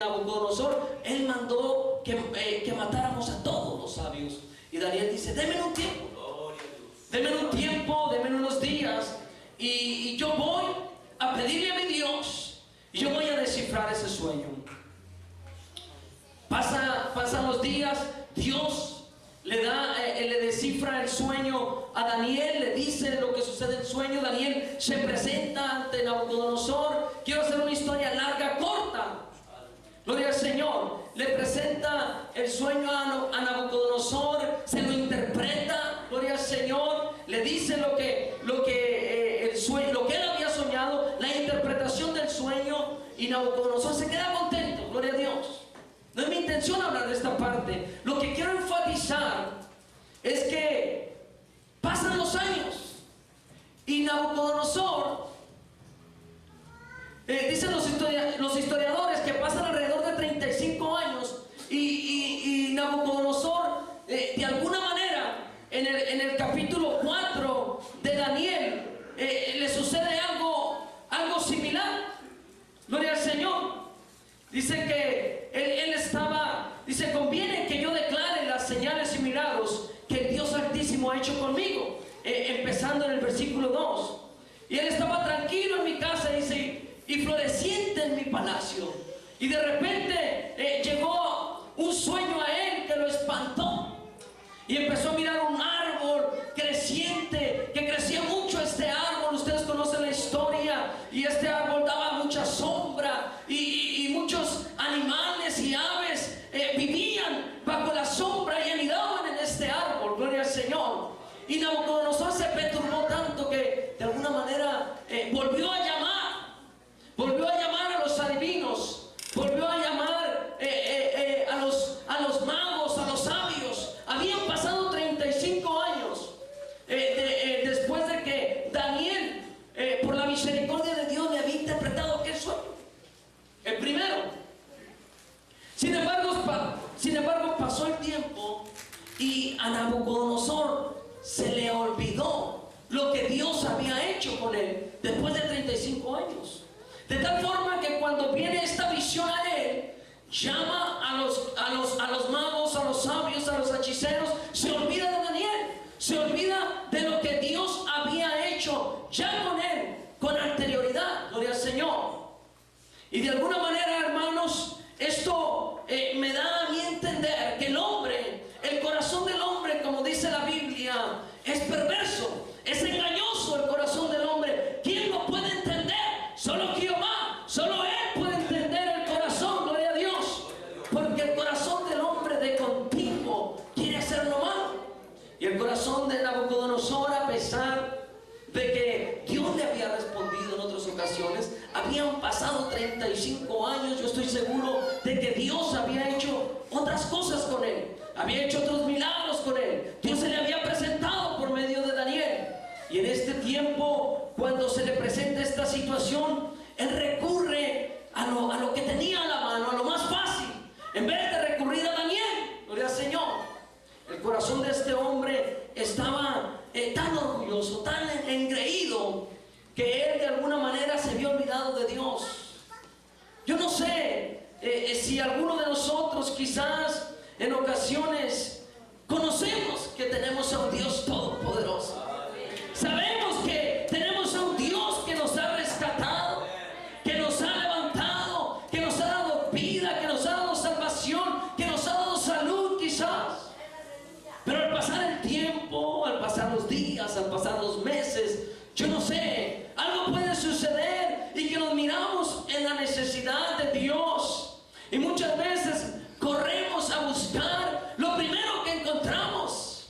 Nabucodonosor, él mandó que matáramos a todos los sabios. Y Daniel dice: denme un tiempo, denme un tiempo, denme unos días, y yo voy a pedirle a mi Dios, y yo voy a descifrar ese sueño. Pasan los días, Dios le descifra el sueño a Daniel, le dice lo que sucede en el sueño. Daniel se presenta ante Nabucodonosor. Quiero hacer una historia larga, corta. Gloria al Señor. Le presenta el sueño a Nabucodonosor, se lo interpreta, gloria al Señor, le dice lo que él había soñado, la interpretación del sueño, y Nabucodonosor se queda contento, gloria a Dios. No es mi intención hablar de esta parte. Lo que quiero enfatizar es que pasan los años y Nabucodonosor, dicen los historiadores que pasan alrededor de 35 años y Nabucodonosor, de alguna manera, en el capítulo 4 de Daniel, le sucede algo similar. Gloria al Señor. Dice que él estaba, dice: conviene que yo declare las señales y milagros que el Dios Altísimo ha hecho conmigo, empezando en el versículo 2. Y él estaba tranquilo en mi casa, dice, y floreciente en mi palacio. Y de repente llegó un sueño a él que lo espantó. Y empezó a mirar un árbol creciente, que crecía mucho este árbol. Ustedes conocen la historia. Y este árbol daba mucha sombra. Y muchos animales y aves vivían bajo la sombra y anidaban en este árbol. Gloria al Señor. Y Nabucodonosor se perturbó tanto que de alguna manera volvió a llamar a los adivinos, volvió a llamar a los magos, a los sabios. Habían pasado 35 años después de que Daniel, por la misericordia de Dios, le había interpretado aquel sueño, el primero. Sin embargo, pasó el tiempo y a Nabucodonosor se le olvidó lo que Dios había hecho con él después de 35 años. De tal forma que cuando viene esta visión a él, llama a los magos, a los sabios, a los hechiceros. Se olvida de Daniel, se olvida de lo que Dios había hecho ya con él, con anterioridad. Gloria al Señor. Y de alguna manera, hermanos, esto me da a mí entender que el corazón del hombre, como dice la Biblia, es perverso, es engañoso el corazón del hombre. ¿Quién lo puede entender? Solo Jehová, solo Él puede entender el corazón, gloria a Dios. Porque el corazón del hombre de continuo quiere hacer lo malo. Y el corazón de Nabucodonosor, a pesar de que Dios le había respondido en otras ocasiones, habían pasado 35 años, yo estoy seguro de que Dios había hecho otras cosas con él, había hecho otros milagros con él. Dios se le había presentado por medio de Daniel. Y en este tiempo, cuando se le presenta esta situación, él recurre a lo que tenía a la mano, a lo más fácil, en vez de recurrir a Daniel. Gloria al Señor. El corazón de este hombre estaba tan orgulloso, tan engreído, que él de alguna manera se había olvidado de Dios. Yo no sé si alguno de nosotros quizás en ocasiones conocemos que tenemos a un Dios todopoderoso. Sabemos que tenemos a un Dios que nos ha rescatado, que nos ha levantado, que nos ha dado vida, que nos ha dado salvación, que nos ha dado salud quizás. Pero al pasar el tiempo, al pasar los días, al pasar los meses, yo no sé, algo puede suceder y que nos miramos en la necesidad de Dios. Y muchas veces corremos a buscar lo primero que encontramos.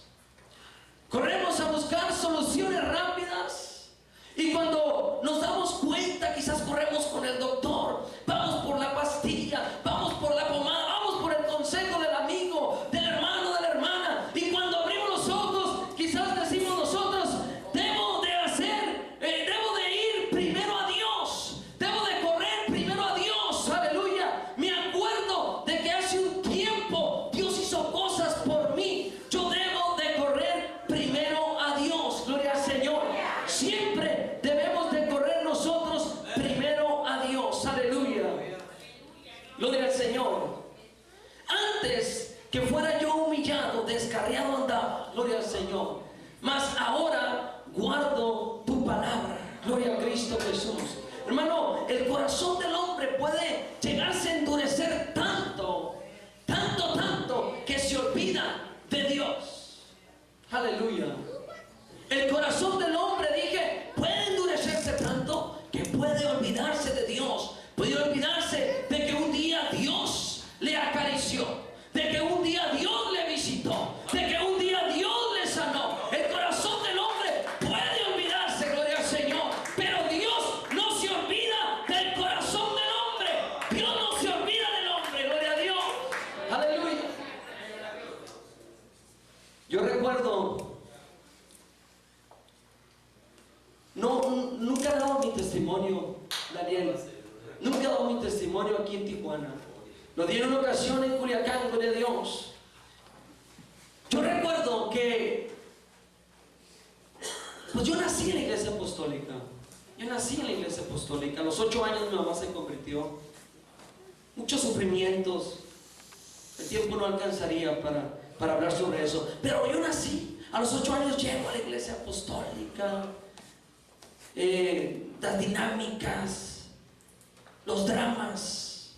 Corremos a buscar soluciones rápidas. Y cuando nos damos cuenta, quizás corremos con el doctor, vamos por la pastilla, vamos por la pomada, vamos por el consejo del amigo, del hermano, de la hermana. Y cuando abrimos los ojos, quizás decimos nosotros: debo de ir primero a Dios, debo de correr primero a Dios. Aleluya. Me acuerdo Señor. Antes que fuera yo humillado, descarriado andaba, gloria al Señor, mas ahora guardo tu palabra. Gloria a Cristo Jesús. Hermano, el corazón del hombre puede llegarse a endurecer tanto, que se olvida de Dios. Aleluya. El corazón del hombre, dije, puede endurecerse tanto que puede olvidarse de Dios. Puede olvidarse de que un día Dios le acarició, de que un día Dios le visitó, de que un día Dios le sanó. El corazón del hombre puede olvidarse, gloria al Señor, pero Dios no se olvida del corazón del hombre. Dios no se olvida del hombre, gloria a Dios. Aleluya. Yo recuerdo, nunca he dado mi testimonio, Daniel. Nunca he dado mi testimonio aquí en Tijuana. Lo di en una ocasión en Culiacán, gloria a Dios. Yo recuerdo que, pues yo nací en la iglesia apostólica. Yo nací en la iglesia apostólica. A los 8 años mi mamá se convirtió. Muchos sufrimientos. El tiempo no alcanzaría para hablar sobre eso. Pero yo nací. A los 8 años llego a la iglesia apostólica. Las dinámicas, los dramas,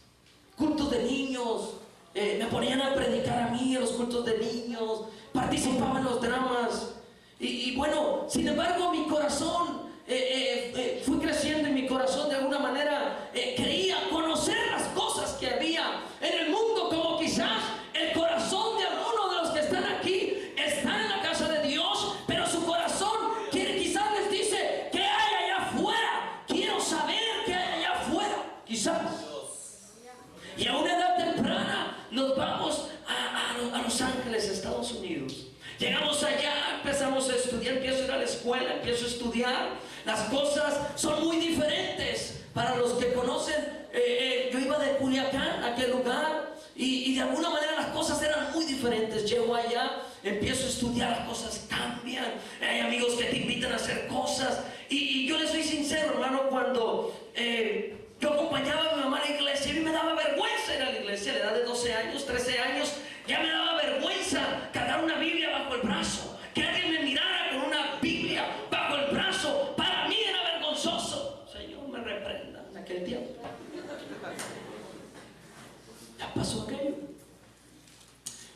cultos de niños, me ponían a predicar a mí en los cultos de niños, participaba en los dramas, y bueno, sin embargo mi corazón, fui creciendo en mi corazón de alguna manera, quería conocer las cosas que había en el mundo, como quizás el corazón de algunos de los que están aquí está en la casa de Dios, pero su corazón quizás les dice, ¿qué hay allá afuera? Quiero saber qué hay allá afuera, quizás. Y a una edad temprana nos vamos a Los Ángeles, Estados Unidos. Llegamos allá, empezamos a estudiar, empiezo a ir a la escuela, empiezo a estudiar. Las cosas son muy diferentes. Para los que conocen, yo iba de Culiacán a aquel lugar y de alguna manera las cosas eran muy diferentes. Llego allá, empiezo a estudiar, las cosas cambian. Hay amigos que te invitan a hacer cosas. Y yo les soy sincero, hermano, cuando yo acompañaba a mi mamá a la iglesia, a mí me daba vergüenza ir a la iglesia a la edad de 12 años, 13 años. Ya me daba vergüenza cargar una Biblia bajo el brazo. Que alguien me mirara con una Biblia bajo el brazo, para mí era vergonzoso. Señor, me reprenda en aquel tiempo. Ya pasó aquello.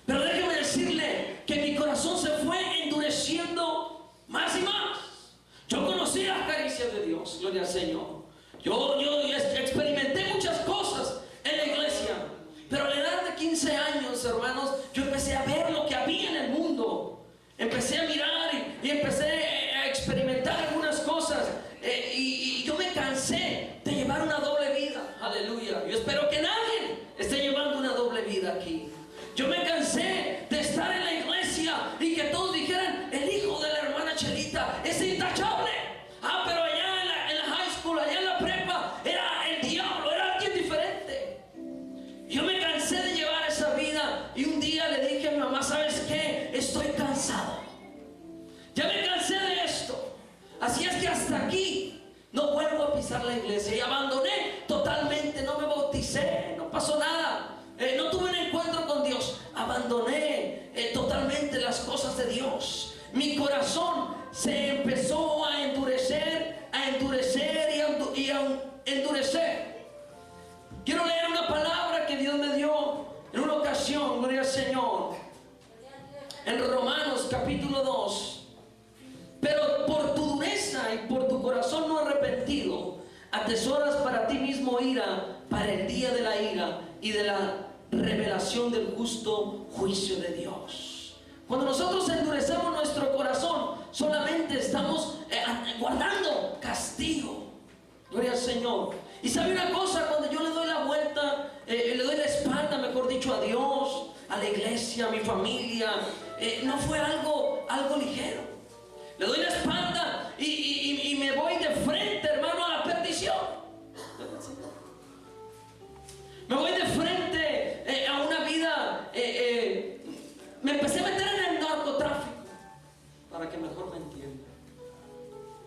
Pero déjeme decirle que mi corazón se fue endureciendo más y más. Yo conocí las caricias de Dios, gloria al Señor. Yo experimenté muchas cosas en la iglesia. Pero a la edad de 15 años, hermanos, yo empecé a ver lo que había en el mundo. Empecé a mirar y empecé a experimentar algunas cosas. Y yo me cansé de llevar una doble vida. Aleluya. Yo espero que nadie esté llevando una doble vida aquí. Yo me cansé de estar en la iglesia y que todos dijeran, el hijo de la hermana Chelita es intachable. Pero allá en la high school, allá en la prepa, era el diablo, era alguien diferente. Yo me cansé de llevar esa vida y un día le dije a mi mamá, ¿sabes qué? Estoy cansado. Ya me cansé de esto. Así es que hasta aquí no vuelvo a pisar la iglesia. Y abandoné totalmente, no me bauticé, no pasó nada. No tuve un encuentro con Dios. Abandoné totalmente las cosas de Dios. Mi corazón se empezó a endurecer y a endurecer. Quiero leer una palabra que Dios me dio en una ocasión, gloria al Señor, en Romanos capítulo 2. Pero por tu dureza y por tu corazón no arrepentido, atesoras para ti mismo ira para el día de la ira y de la revelación del justo juicio de Dios. Cuando nosotros endurecemos nuestro corazón, solamente estamos guardando castigo. Gloria al Señor. Y sabe una cosa, cuando yo le doy la vuelta, le doy la espalda, mejor dicho, a Dios, a la iglesia, a mi familia, no fue algo ligero. Le doy la espalda y me voy de frente, hermano, a la perdición. Me voy de frente a una vida. Me empecé a meter en el narcotráfico, para que mejor me entiendan.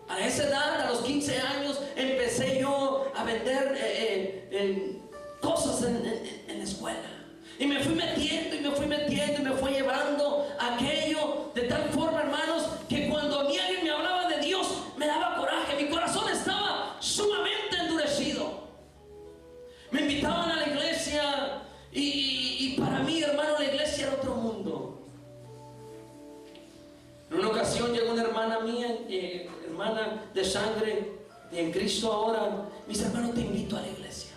A esa edad, a los 15 años, empecé yo a vender cosas en la escuela. Y me fui metiendo y me fui metiendo y me fue llevando aquello de tal forma, hermanos, que cuando a mí alguien me hablaba de Dios, me daba coraje. Mi corazón estaba sumamente endurecido. Me invitaban a la iglesia y para mí, hermano, la iglesia era otro mundo. En una ocasión llegó una hermana mía, hermana de sangre en Cristo ahora. Mis hermanos, te invito a la iglesia.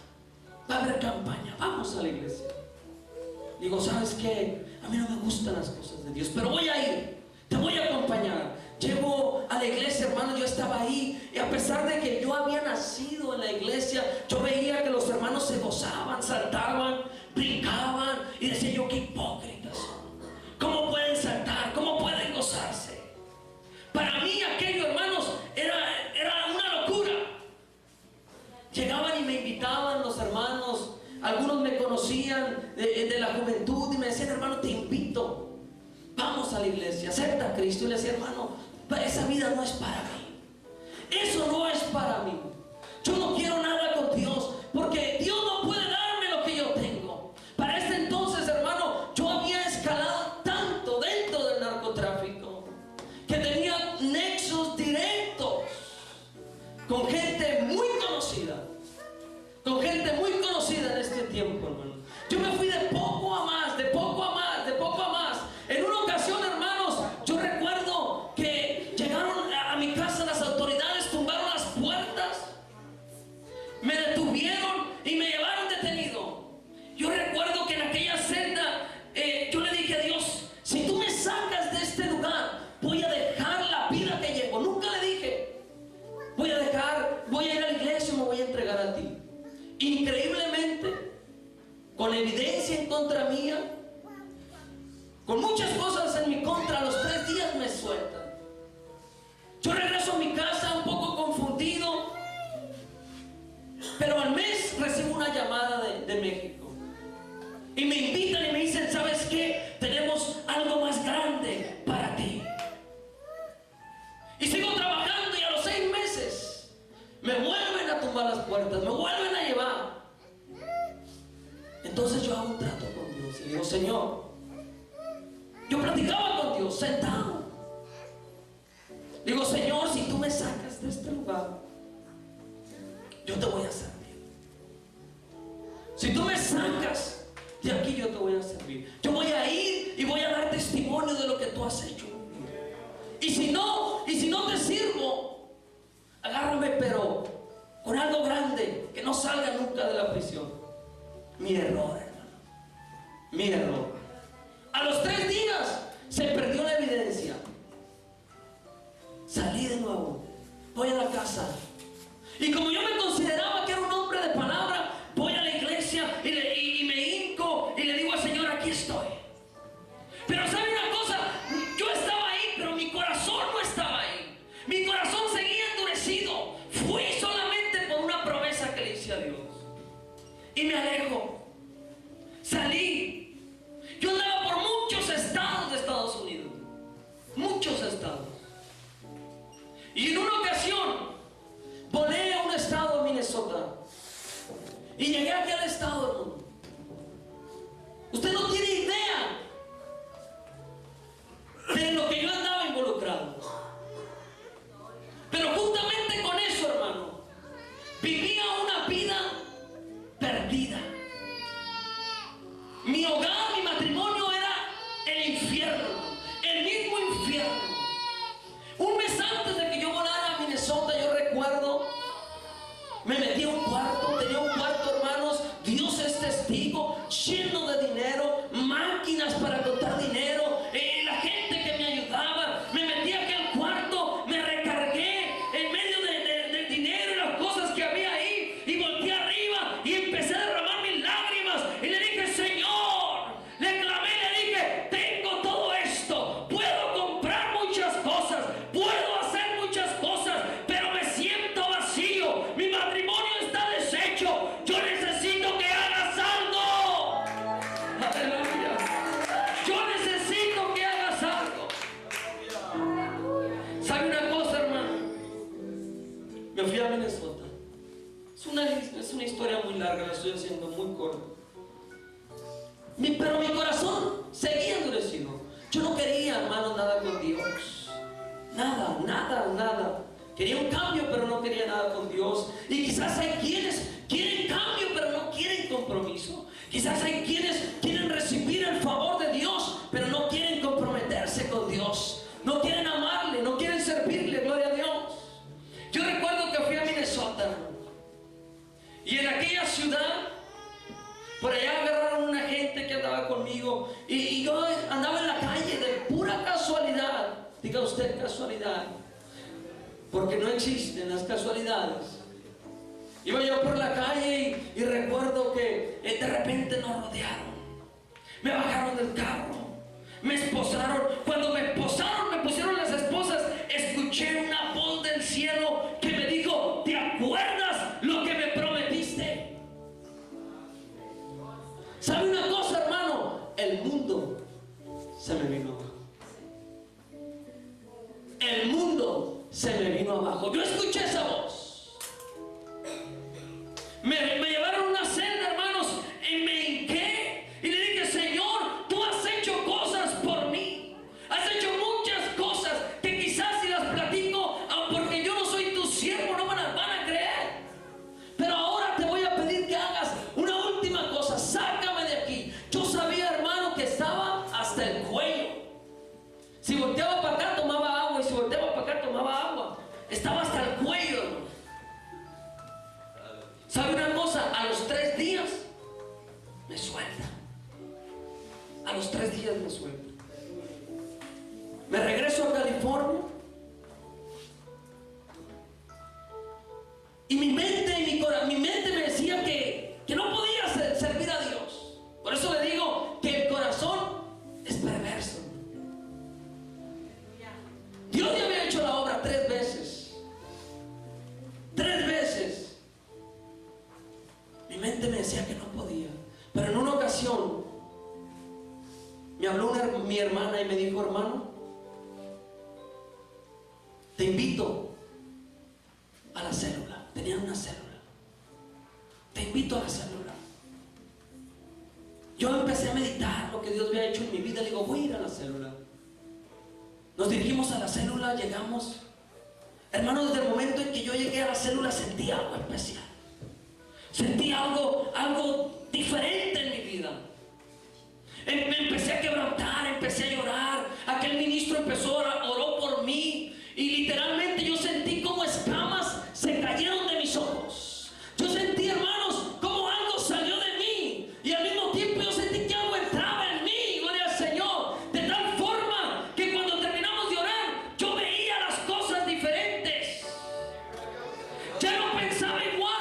Va a haber campaña, vamos a la iglesia. Digo, ¿sabes qué? A mí no me gustan las cosas de Dios, pero voy a ir, te voy a acompañar. Llego a la iglesia, hermano, yo estaba ahí, y a pesar de que yo había nacido en la iglesia, yo veía que los hermanos se gozaban, saltaban, brincaban, y decía yo, qué hipócritas son. ¿Cómo pueden saltar? ¿Cómo pueden gozarse? Para mí aquello, hermanos, era una locura. Llegaban y me invitaban los hermanos. Algunos me conocían de la juventud y me decían, hermano, te invito, vamos a la iglesia, acepta a Cristo. Y le decía, hermano, esa vida no es para mí, eso no es para mí. Yo no quiero nada con Dios, porque Dios no puede darme lo que yo tengo. Para este entonces, hermano, yo había escalado tanto dentro del narcotráfico que tenía nexos directos con gente muy conocida. Con gente muy conocida en este tiempo, hermano. Yo me fui de poco a más, de poco a más, de poco a más. En una ocasión, hermanos, yo recuerdo que llegaron a mi casa las autoridades, tumbaron las puertas, me detuvieron y me llevaron detenido. Yo recuerdo que en aquella celda yo le dije a Dios, si tú me sacas de este lugar, voy a dejar la vida que llevo. Nunca le dije, voy a ir a la iglesia y me voy a entregar a ti. Increíblemente, con evidencia en contra mía, con muchas cosas en mi contra, a los 3 días me sueltan. Yo regreso a mi casa un poco confundido, pero al mes recibo una llamada de México y me invitan y me dicen, ¿sabes qué? Tenemos algo más grande para ti. Y sigo trabajando y a los 6 meses me vuelven a tumbar las puertas, me vuelven a llevar. Entonces yo hago un trato con Dios y digo, Señor, yo platicaba con Dios sentado. Digo, Señor, si tú me sacas de este lugar, yo te voy a servir. Si tú me sacas de aquí, yo te voy a servir. Yo voy a ir y voy a dar testimonio de lo que tú has hecho. Y si no te sirvo, agárrame, pero con algo grande, que no salga nunca de la prisión. Mi error, hermano, mi error. A los 3 días se perdió la evidencia. Salí de nuevo, voy a la casa, y como yo me consideraba que era un hombre de palabra, voy a la iglesia y me hinco y le digo al Señor, aquí estoy. Pero ¿sabe una cosa? Yo estaba ahí, pero mi corazón no estaba ahí. Mi corazón seguía endurecido. Fui solamente por una promesa que le hice a Dios. Y me alejo. Salí. Yo andaba por muchos estados de Estados Unidos. Muchos estados. Y en una ocasión volé a un estado de Minnesota. Y llegué aquí al estado, hermano. Usted no tiene idea de lo que yo andaba involucrado. Pero justamente con eso, hermano, vivía una vida perdida. Mi hogar, mi matrimonio era el infierno, el mismo infierno. Un mes antes de que yo volara a Minnesota, yo recuerdo, me metí a un cuarto, tenía un cuarto, hermanos, Dios es testigo, lleno de dinero, máquinas para contar dinero, la gente que me ayudaba. Me metí a aquel cuarto, me recargué en medio del dinero y las cosas que había ahí, y volteé arriba y empecé a derramar mis lágrimas y le dije, Señor, le clamé, le dije, tengo todo esto, puedo comprar muy Pero mi corazón seguía endurecido. Yo no quería, hermano, nada con Dios. Nada, nada, nada. Quería un cambio, pero no quería nada con Dios. Y quizás hay quienes quieren cambio, pero no quieren compromiso. Quizás hay quienes quieren recibir el favor de Dios, pero no quieren comprometerse con Dios. No quieren amarle, no quieren servirle, gloria a Dios. Yo recuerdo que fui a Minnesota. Y en aquella ciudad, por allá agarraron una gente que andaba conmigo. Y yo andaba en la calle de pura casualidad. Diga usted casualidad, porque no existen las casualidades. Iba yo por la calle y recuerdo que de repente nos rodearon. Me bajaron del carro, me esposaron. Cuando me esposaron, me pusieron las esposas, escuché una voz del cielo que me dijo: ¿te acuerdas lo que me prometiste? ¿Sabe una cosa, hermano? El mundo se me vino abajo. El mundo se me vino abajo. Yo escuché esa voz. Me llevaron a una celda, hermanos, y me hinqué y le dije: Señor, tú has hecho cosas por mí. Has hecho muchas cosas que quizás si las platico, porque yo no soy tu siervo, no me las van a creer. Pero ahora te voy a pedir que hagas una última cosa. Sácame de aquí. Yo sabía, hermano, que estaba hasta el cuello. Si volteaba para acá, tomaba agua. Y si volteaba para acá, tomaba agua. Estaba hasta el cuello, hermano. ¿Sabe una cosa? A los 3 días me suelta. A los 3 días me suelta. Me regreso a California. Y mi mente me decía que no podía servir a Dios. Por eso le digo que el corazón es perverso. Dios ya había hecho la obra 3 veces. 3 veces. Mi mente me decía que no podía. Pero en una ocasión me habló mi hermana y me dijo: hermano, te invito a la célula. Tenía una célula. Te invito a la célula. Yo empecé a meditar lo que Dios había hecho en mi vida. Le digo: voy a ir a la célula. Nos dirigimos a la célula, llegamos. Hermano, desde el momento en que yo llegué a la célula sentí algo especial. Sentí algo diferente en mi vida. Me empecé a quebrantar, empecé a llorar. Aquel ministro oró por mí. Y literalmente yo sentí como escamas se cayeron de mis ojos. Yo sentí, hermanos, como algo salió de mí. Y al mismo tiempo yo sentí que algo entraba en mí. Gloria al Señor. De tal forma que cuando terminamos de orar, yo veía las cosas diferentes. Ya no pensaba igual.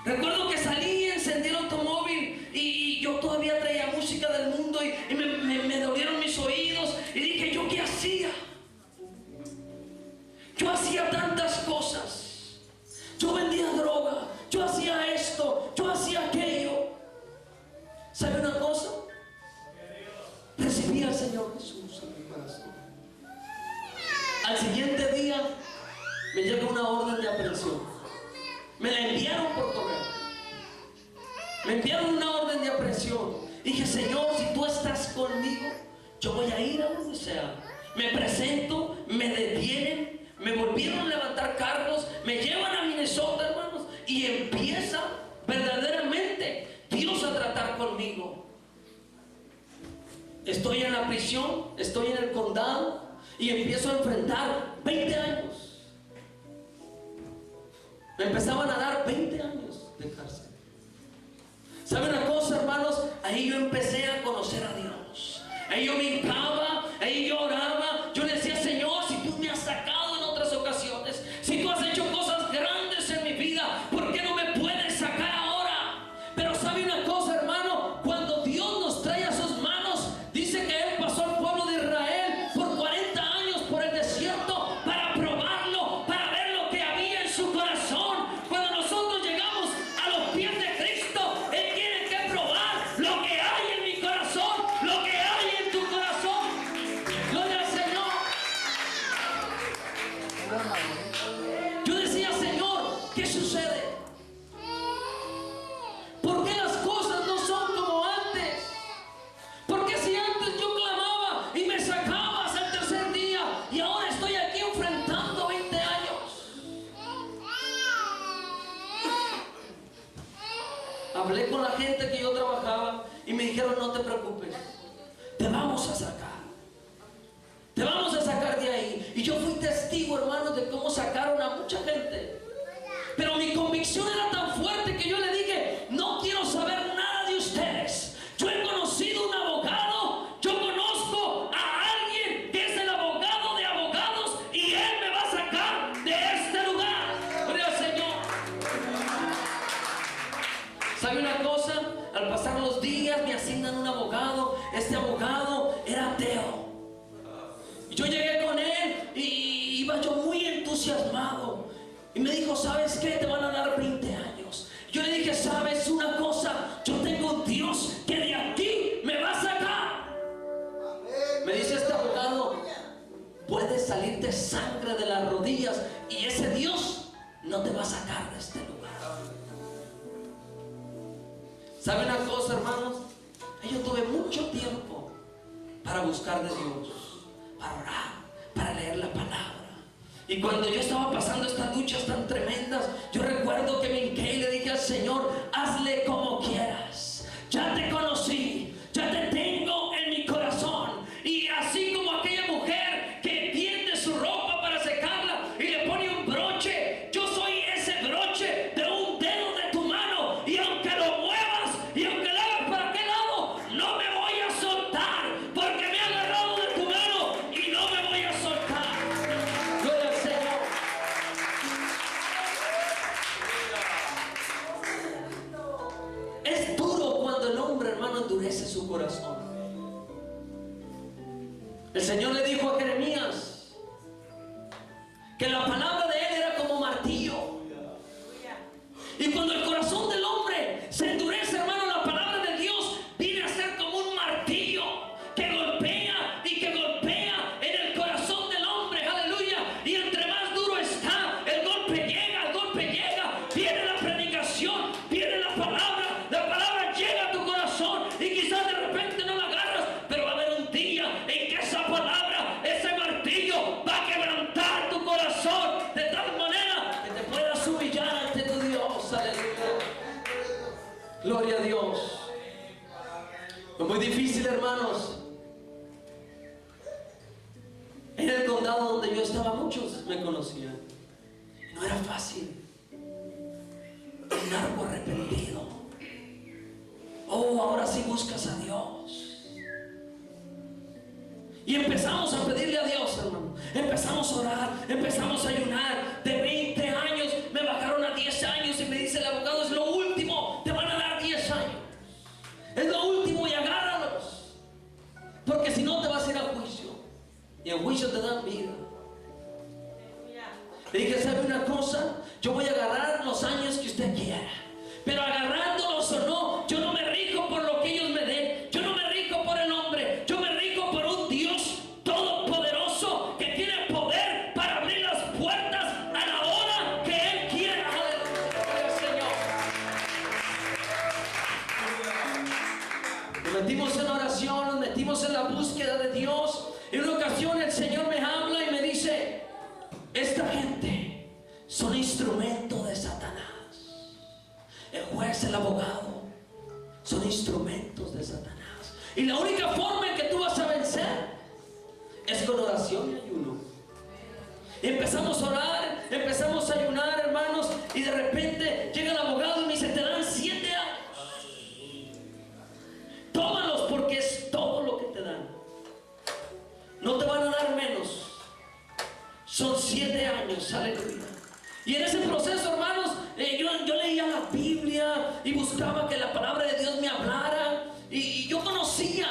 Recuerdo que salí, encendí el automóvil y yo todavía traía música del mundo y me dolieron mis oídos y dije: ¿yo qué hacía? Yo hacía tantas cosas. Yo vendía droga, yo hacía esto, yo hacía aquello. ¿Sabe una cosa? Recibí al Señor Jesús en mi corazón. Al siguiente día me llegó una orden de aprehensión. Me la enviaron por correo. Me enviaron una orden de aprehensión. Dije: Señor, si tú estás conmigo, yo voy a ir a donde sea. Me presento, me detienen, me volvieron a levantar cargos, me llevan a Minnesota, hermanos, y empieza verdaderamente Dios a tratar conmigo. Estoy en la prisión, estoy en el condado y empiezo a enfrentar 20 años. Me empezaban a dar 20 años de cárcel. ¿Sabe una cosa, hermanos? Ahí yo empecé a conocer a Dios. Ahí yo me hincaba, ahí yo oraba. Yo le decía: Señor, si tú me has sacado en otras ocasiones, si tú has hecho cosas grandes en mi vida, ¿por qué no me puedes sacar ahora? Pero ¿sabe una cosa, hermano? Cuando Dios nos trae a sus manos, dice que Él pasó al pueblo de Israel por 40 años por el desierto para probarlo, para ver lo que había en su corazón. Cuando nosotros llegamos a los pies de Cristo, Él tiene que probar lo que hay en mi corazón, lo que hay en tu corazón. Gloria hablé con la gente que yo trabajaba y me dijeron: no te preocupes, te vamos a sacar. Te vamos a sacar de ahí. Y yo fui testigo, hermanos, de cómo sacaron a mucha gente. Pero mi convicción era tan fuerte que yo le dije: no quiero saber nada de ustedes. Yo he conocido un abogado, yo conozco a alguien que es el abogado de abogados y él me va a sacar de este lugar. Gloria al Señor. ¿Sabe una cosa? Al pasar los días me asignan un abogado. Este abogado era ateo. Yo llegué con él y iba yo muy entusiasmado. Y me dijo: ¿sabes qué? Te van a dar 20 años. Yo le dije: ¿sabes una cosa? Yo tengo un Dios que de aquí me va a sacar. Me dice este abogado: puede salirte sangre de las rodillas y ese Dios no te va a sacar de este lugar. ¿Sabe una cosa, hermanos? Yo tuve mucho tiempo para buscar de Dios, para orar, para leer la palabra. Y cuando yo estaba pasando estas luchas tan tremendas, yo recuerdo que me hinqué y le dije al Señor: hazle como quieras. Ya te conocí, ya te tengo en mi corazón. Y así como aquella mujer que tiende su ropa para secarla y le pone un broche, yo soy ese broche de un dedo de tu mano. Y aunque lo muevas y aunque lo hagas para aquel lado, no me voy a soltar, porque me he agarrado de tu mano y no me voy a soltar. Gloria al Señor. Es duro cuando el hombre, hermano, endurece su corazón. El Señor le dijo a Jeremías que la palabra de él era como martillo. Y cuando el corazón del hombre se endurece, hermano, la palabra de Dios viene a ser como un martillo que golpea y que golpea en el corazón del hombre. Aleluya. Y entre más duro está, el golpe llega, viene la predicación, viene la palabra llega a tu corazón y quizás de repente no la agarras, pero va a haber un día en que esa palabra, ese martillo va a quebrantar tu corazón de tal manera que te puedas humillar ante tu Dios. Aleluya. Gloria a Dios. Es muy difícil, hermanos. En el condado donde yo estaba, muchos me conocían. No era fácil. Un narco arrepentido. Oh, ahora sí buscas a Dios. Y empezamos a pedirle a Dios, hermano. Empezamos a orar, empezamos a ayunar. De 20 años me bajaron a 10 años y me dice el abogado: es lo último, te van a dar 10 años. Es lo último y agárralos, porque si no te vas a ir a juicio. Y en juicio te dan vida. Le dije: ¿sabe una cosa? Yo voy a agarrar los años que usted quiera, pero agarrándolos o no, yo no me rijo por lo que ellos me den. Yo no me rijo por el hombre, yo me rijo por un Dios todopoderoso que tiene poder para abrir las puertas a la hora que Él quiera. Aleluya, Señor. Nos metimos en oración, nos metimos en la búsqueda de Dios. En una ocasión el Señor me habla y me dice: esta gente son instrumentos de Satanás. El juez, el abogado, son instrumentos de Satanás. Y la única forma en que tú vas a vencer es con oración y ayuno. Y empezamos a orar, empezamos a ayunar, hermanos, y de repente llega el abogado y me dice: te dan 7 años. Tómalos, porque es todo lo que te dan. No te van a dar menos. Son 7 años, aleluya. Y en ese proceso, hermanos, yo leía la Biblia y buscaba que la palabra de Dios me hablara. Y yo conocía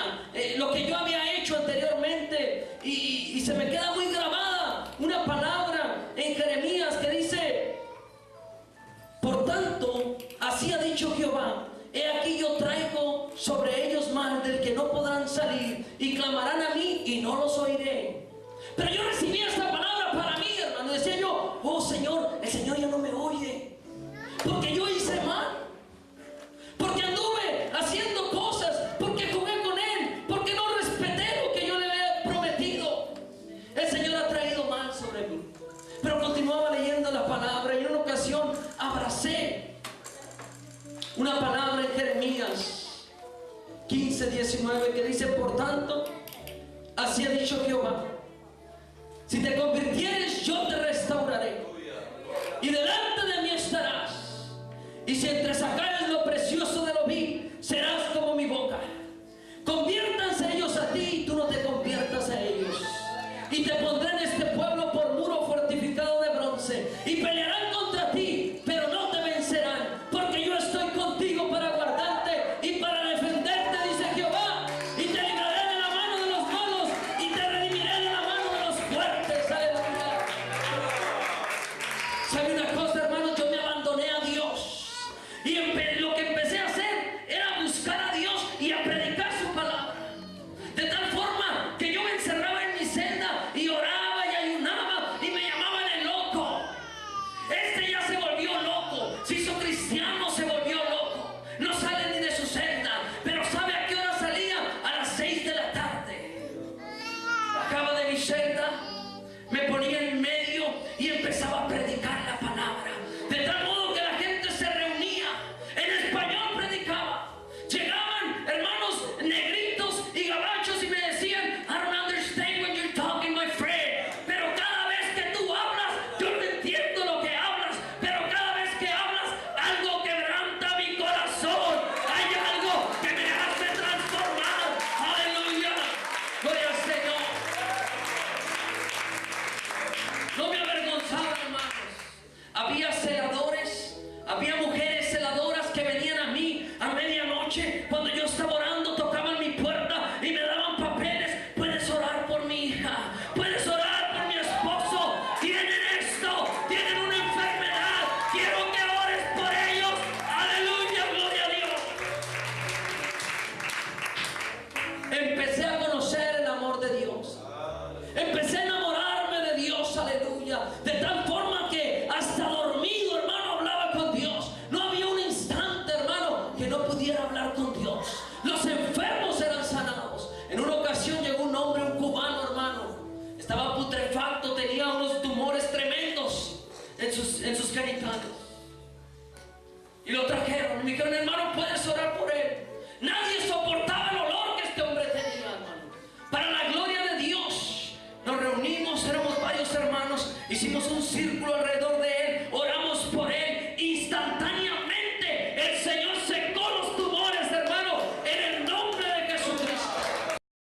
lo que yo había hecho anteriormente. Y se me queda muy grabada una palabra en Jeremías que dice: por tanto, así ha dicho Jehová: he aquí yo traigo sobre ellos mal del que no podrán salir, y clamarán a mí y no los oiré. Pero yo recibí esta palabra para mí, hermano. Decía yo: oh Señor, el Señor ya no me oye, porque yo hice mal, porque anduve haciendo cosas, porque jugué con Él, porque no respeté lo que yo le había prometido. El Señor ha traído mal sobre mí. Pero continuaba leyendo la palabra y en una ocasión abracé una palabra Jeremías 15:19, que dice: por tanto, así ha dicho Jehová, si te convirtieres, yo te restauraré, y delante de mí estarás, y si entresacares lo precioso de lo vil, serás como mi boca. Conviértanse ellos a ti y tú no te conviertas a ellos, y te pondré en este pueblo por muro fortificado de bronce, y pelearán contra ti, pero no te vencerán, porque yo estoy contigo para guardarte y para defenderte, dice Jehová, y te libraré de la mano de los malos y te redimiré de la mano de los fuertes. Aleluya. ¿Sabe una cosa, hermanos? Yo me abandoné a Dios, y lo que empecé a hacer era buscar a Dios y a predicar su palabra, de tal forma que yo me encerraba en mi celda y oraba y ayunaba y me llamaban el loco. Este ya se volvió loco, se hizo cristiano, se volvió loco, no sale ni de su celda. Pero ¿sabe a qué hora salía? A las 6 de la tarde. Bajaba de mi celda, me ponía en medio y empezaba a predicar la palabra, de tal modo que la gente se reunía. En español predicaba. Llegaban hermanos negritos y gabachos y me decían: I don't understand what you're talking, my friend. Pero cada vez que tú hablas, yo no entiendo lo que hablas, pero cada vez que hablas, algo quebranta mi corazón. Hay algo que me hace transformar. Aleluya. Gloria al Señor. No me avergonzaba, hermanos. Había celadores, había mujeres celadoras que venían a mí a medianoche cuando yo estaba orando, tocaban mi puerta y me daban papeles. Puedes orar por mi hija, puedes orar por mi esposo, tienen esto, tienen una enfermedad, quiero que ores por ellos. Aleluya, gloria a Dios. Empecé a conocer el amor de Dios, empecé a enamorarme de Dios, aleluya, de tal forma que hasta dormido, hermano, hablaba con Dios. No había un instante, hermano, que no pudiera hablar con Dios. Los enfermos eran sanados. En una ocasión llegó un hombre, un cubano, hermano, estaba putrefacto, tenía unos tumores tremendos en sus genitales, y lo trajeron y me dijeron: hermano, ¿puede